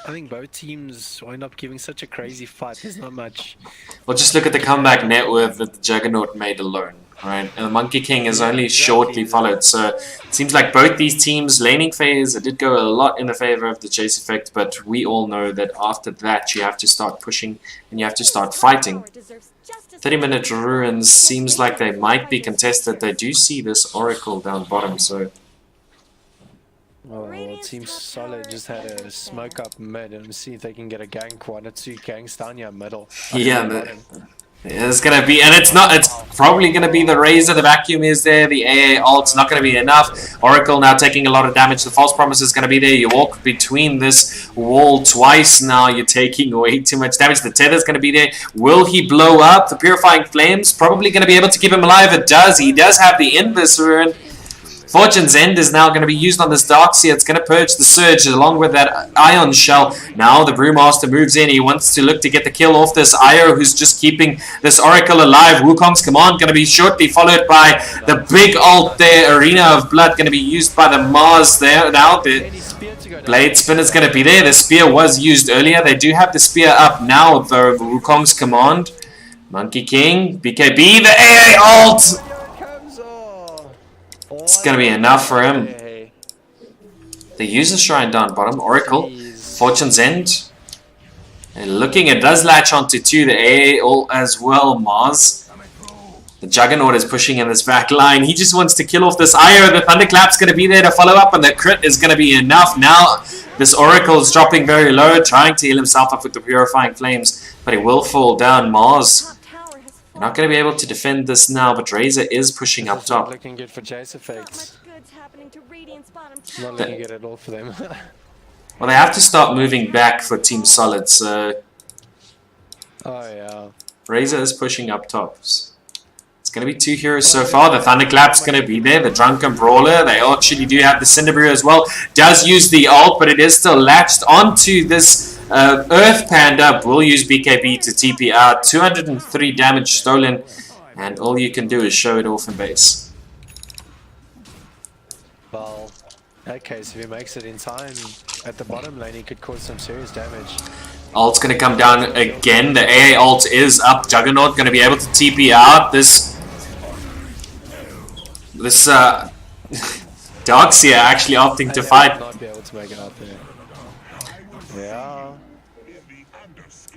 I think both teams wind up giving such a crazy fight. There's not much. Well, just look at the comeback net worth that the Juggernaut made alone, right? And the Monkey King is only shortly followed. So it seems like both these teams, laning phase, it did go a lot in the favor of the Jace effect, but we all know that after that you have to start pushing and you have to start fighting. 30-minute ruins seems like they might be contested. They do see this Oracle down bottom, so... Well, Team Solid just had a smoke up mid and see if they can get a gank, 1 or 2 ganks down here middle. Yeah, it's gonna be, and it's probably gonna be the Razor, the Vacuum is there, the AA ult's not gonna be enough. Oracle now taking a lot of damage, the False Promise is gonna be there. You walk between this wall twice now, you're taking way too much damage. The Tether's gonna be there. Will he blow up? The Purifying Flames probably gonna be able to keep him alive. It does. He does have the Invis rune. Fortune's End is now going to be used on this Darkseer. It's going to purge the Surge along with that Ion Shell. Now the Brewmaster moves in. He wants to look to get the kill off this Io, who's just keeping this Oracle alive. Wukong's command going to be shortly followed by the big ult there. Arena of Blood going to be used by the Mars there. Now the Blade Spin is going to be there. The Spear was used earlier. They do have the Spear up now, though. Wukong's command. Monkey King, BKB, the AA ult! It's gonna be enough for him. The user shrine down bottom. Oracle. Fortune's End. And looking, it does latch onto 2. The AA all as well. Mars. The Juggernaut is pushing in this back line. He just wants to kill off this Io. The Thunderclap's gonna be there to follow up, and the crit is gonna be enough. Now this Oracle is dropping very low, trying to heal himself up with the Purifying Flames, but he will fall down. Mars. Not going to be able to defend this now, but Razor is pushing up top. Not looking good for Jace effects. Not looking good at all for them. Well, they have to start moving back for Team Solid, so... Oh, yeah. Razor is pushing up tops. It's going to be 2 heroes so far. The Thunderclap's going to be there. The Drunken Brawler. They actually do have the Cinderbrew as well. Does use the ult, but it is still latched onto this Earth Panda. Will use BKB to TP out. 203 damage stolen. And all you can do is show it off in base. Well, okay, so if he makes it in time at the bottom lane, he could cause some serious damage. Ult's going to come down again. The AA ult is up. Juggernaut going to be able to TP out. This Darkseer actually opting to fight. Not be able to make it out there. Yeah.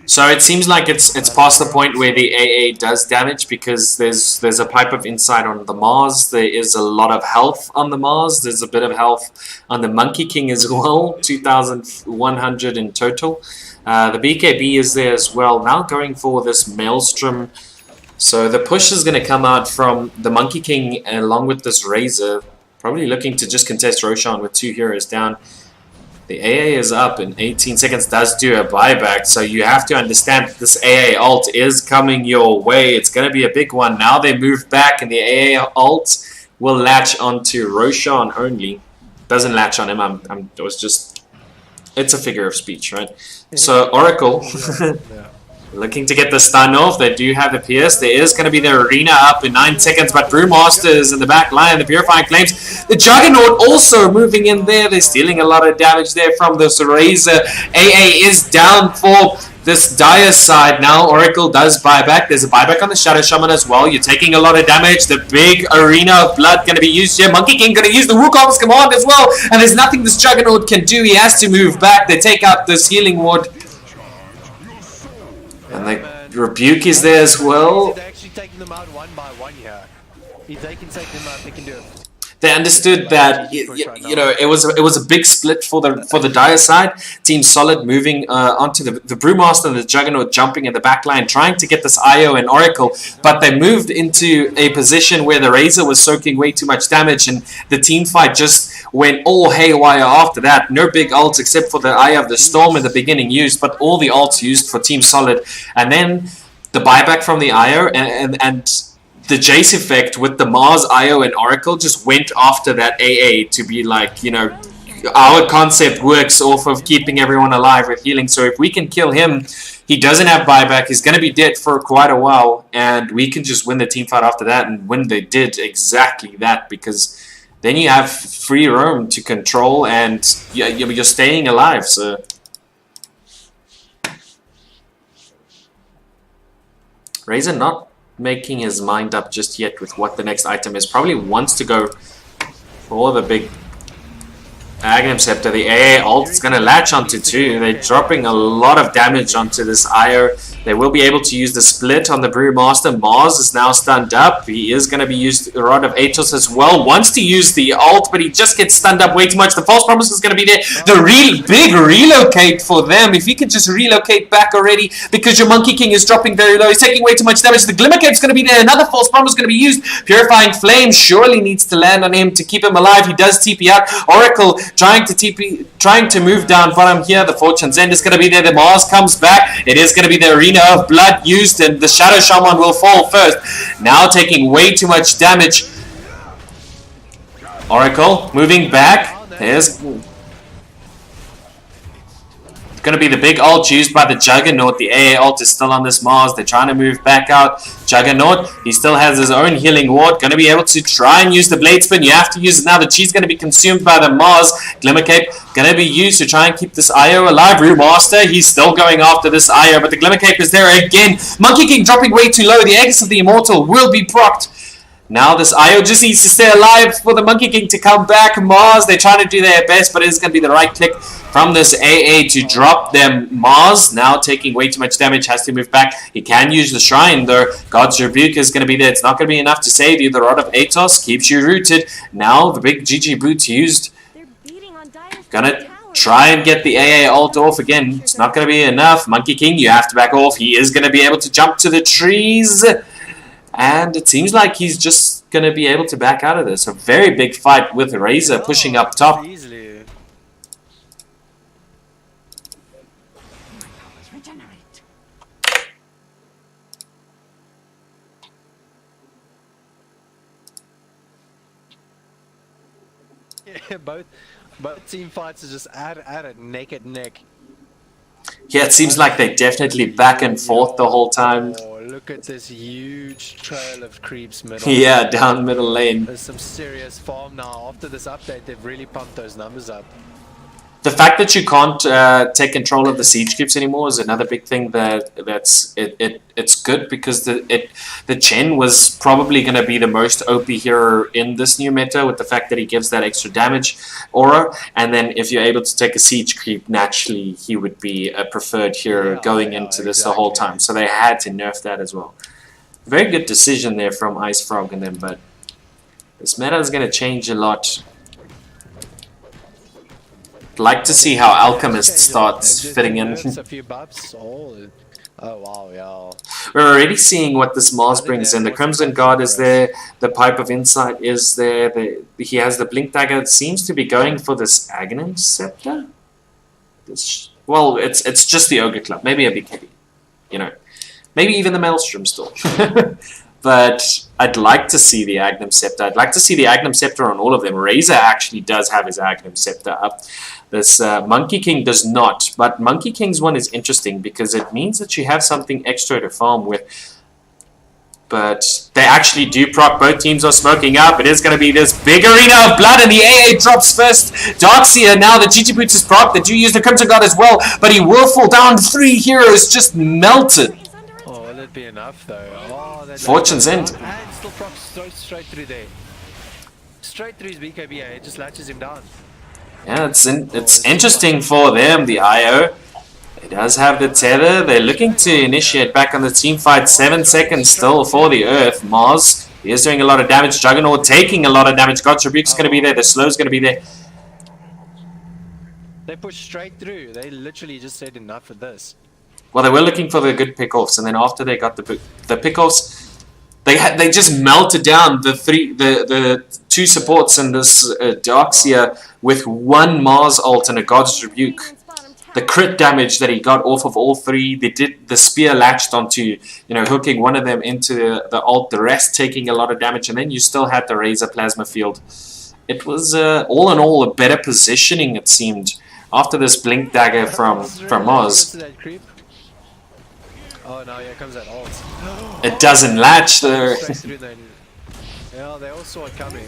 So it seems like it's past the point where the AA does damage, because there's a pipe of insight on the Mars. There is a lot of health on the Mars. There's a bit of health on the Monkey King as well. 2,100 in total. The BKB is there as well. Now going for this Maelstrom. So the push is going to come out from the Monkey King along with this Razor. Probably looking to just contest Roshan with 2 heroes down. The AA is up in 18 seconds, does do a buyback. So you have to understand that this AA ult is coming your way. It's going to be a big one. Now they move back and the AA ult will latch onto Roshan only. Doesn't latch on him. It was just... It's a figure of speech, right? So Oracle... Looking to get the stun off. They do have the Pierce. There is going to be the Arena up in 9 seconds, but Brewmaster is in the back line. The Purifying Flames. The Juggernaut also moving in there. They're stealing a lot of damage there from this Razor. AA is down for this Dire side now. Oracle does buy back. There's a buyback on the Shadow Shaman as well. You're taking a lot of damage. The big Arena of Blood going to be used here. Monkey King going to use the Wukong's command as well. And there's nothing this Juggernaut can do. He has to move back. They take out this Healing Ward. And the Rebuke is there as well. They're actually taking them out one by one here. if they can take them out, they can do it. They understood that you know it was a big split for the Dire side. Team Solid moving onto the Brewmaster and the Juggernaut jumping in the back line, trying to get this IO and Oracle, but they moved into a position where the Razor was soaking way too much damage, and the team fight just went all haywire after that. No big ults except for the Eye of the Storm in the beginning used, but all the ults used for Team Solid, and then the buyback from the IO and the Jace effect with the Mars, IO, and Oracle just went after that AA to be like, you know, our concept works off of keeping everyone alive with healing. So if we can kill him, he doesn't have buyback. He's going to be dead for quite a while, and we can just win the team fight after that. And when they did exactly that, because then you have free roam to control, and you're staying alive. So Razor not making his mind up just yet with what the next item is. Probably wants to go for the big Agnum Scepter. The AA ult is going to latch onto 2. They're dropping a lot of damage onto this IO. They will be able to use the split on the Brewmaster. Mars is now stunned up. He is going to be used the Rod of Atos as well. Wants to use the ult, but he just gets stunned up way too much. The False Promise is going to be there. The big relocate for them. If he could just relocate back already, because your Monkey King is dropping very low. He's taking way too much damage. The Glimmer Cape is going to be there. Another False Promise is going to be used. Purifying Flame surely needs to land on him to keep him alive. He does TP out. Oracle trying to move down bottom here. The Fortune's End is going to be there. The Mars comes back. It is going to be the Arena of Blood used, and the Shadow Shaman will fall first. Now taking way too much damage. Oracle moving back. There's going to be the big ult used by the Juggernaut. The AA ult is still on this Mars. They're trying to move back out. Juggernaut, he still has his own healing ward. Going to be able to try and use the Blade Spin. You have to use it now. The Chi's going to be consumed by the Mars. Glimmer Cape going to be used to try and keep this IO alive. Brewmaster, he's still going after this IO, but the Glimmer Cape is there again. Monkey King dropping way too low. The Aegis of the Immortal will be procced. Now this IO just needs to stay alive for the Monkey King to come back. Mars, they're trying to do their best, but it's going to be the right click from this AA to drop them. Mars, now taking way too much damage, has to move back. He can use the Shrine, though. God's Rebuke is going to be there. It's not going to be enough to save you. The Rod of Atos keeps you rooted. Now the big GG boots used. Gonna try and get the AA ult off again. It's not going to be enough. Monkey King, you have to back off. He is going to be able to jump to the trees. And it seems like he's just going to be able to back out of this. A very big fight with Razor pushing up top. Yeah, both team fights are just at it, neck and neck. Yeah, it seems like they're definitely back and forth the whole time. Oh, look at this huge trail of creeps middle. Yeah, down middle lane. There's some serious farm now. After this update, they've really pumped those numbers up. The fact that you can't take control of the siege creeps anymore is another big thing it's good, because the Chen was probably going to be the most OP hero in this new meta, with the fact that he gives that extra damage aura, and then if you're able to take a siege creep, naturally he would be a preferred hero going into this the whole time. So they had to nerf that as well. Very good decision there from Ice Frog and them, but this meta is going to change a lot. Like to see how Alchemist starts fitting in. A few buffs. Oh wow, yeah. We're already seeing what this Mars brings in. The Crimson Guard is there. The Pipe of Insight is there. He has the Blink Dagger. It seems to be going for this Agnum Scepter. Well, it's just the Ogre Club. Maybe a BKB. You know, maybe even the Maelstrom still. But I'd like to see the Agnum Scepter. I'd like to see the Agnum Scepter on all of them. Razor actually does have his Agnum Scepter up. This Monkey King does not. But Monkey King's one is interesting because it means that you have something extra to farm with. But they actually do proc. Both teams are smoking up. It is going to be this big Arena of Blood, and the AA drops first. Darkseer, now the GG Boots is proc. They do use the Crimson Guard as well, but he will fall down. 3 heroes just melted. Oh, will it be enough though? Oh, Fortune's End. And still proc straight through there. Straight through his BKB, it just latches him down. Yeah, it's interesting for them, the IO. It does have the tether. They're looking to initiate back on the team fight. 7 seconds still for the Earth. Mars He is doing a lot of damage. Juggernaut taking a lot of damage. God's Rebuke's going to be there. The slow's going to be there. They pushed straight through. They literally just said enough of this. Well, they were looking for the good pick-offs, and then after they got the pick-offs, they just melted down the two supports and this Darkseer with one Mars ult and a God's Rebuke. The crit damage that he got off of all three, the spear latched onto, hooking one of them into the ult, the rest taking a lot of damage, and then you still had the Razor Plasma Field. It was, all in all, a better positioning, it seemed, after this Blink Dagger from Mars. Oh no, here comes that ult. It doesn't latch there. Yeah, they all saw it coming.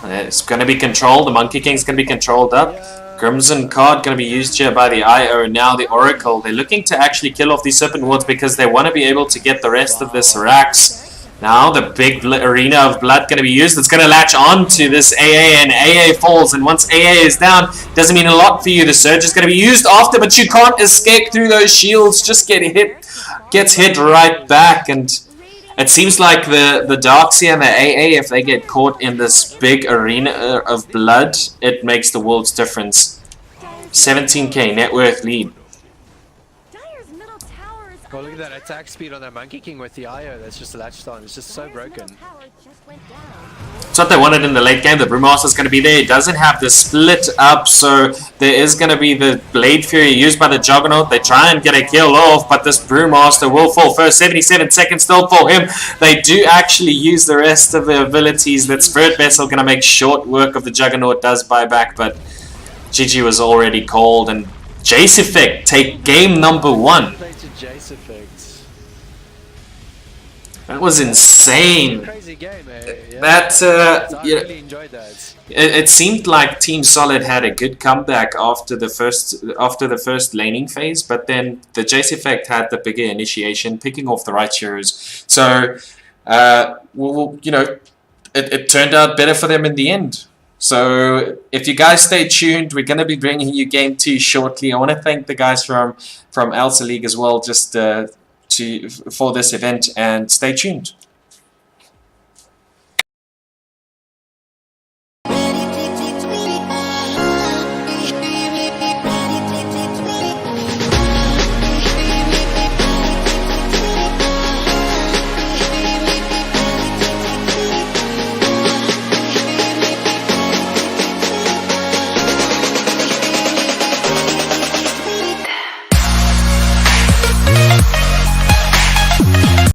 It's going to be controlled. The Monkey King's going to be controlled up. Crimson card going to be used here by the IO. Now the Oracle. They're looking to actually kill off these Serpent Wards because they want to be able to get the rest of this Rax. Now the big arena of blood going to be used. It's going to latch on to this AA, and AA falls. And once AA is down, doesn't mean a lot for you. The Surge is going to be used after, but you can't escape through those shields. Just gets hit right back. And it seems like the Darkseer and the AA, if they get caught in this big arena of blood, it makes the world's difference. 17k net worth lead. Oh, look at that attack speed on that Monkey King with the IO that's just latched on. It's just so broken. It's what they wanted in the late game. The Brewmaster's going to be there. It doesn't have the split up, so there is going to be the Blade Fury used by the Juggernaut. They try and get a kill off, but this Brewmaster will fall first. 77 seconds still for him. They do actually use the rest of the abilities. That Spirit Vessel going to make short work of the Juggernaut. Does buy back, but GG was already called. And Jace Effect take game number 1. Jace Effect. That was insane. Crazy game, eh? Yeah. That I really enjoyed that. it seemed like Team Solid had a good comeback after the first laning phase, but then the Jace Effect had the bigger initiation, picking off the right heroes. So, it turned out better for them in the end. So if you guys stay tuned, we're going to be bringing you Game 2 shortly. I want to thank the guys from Alsa League as well, just for this event, and stay tuned.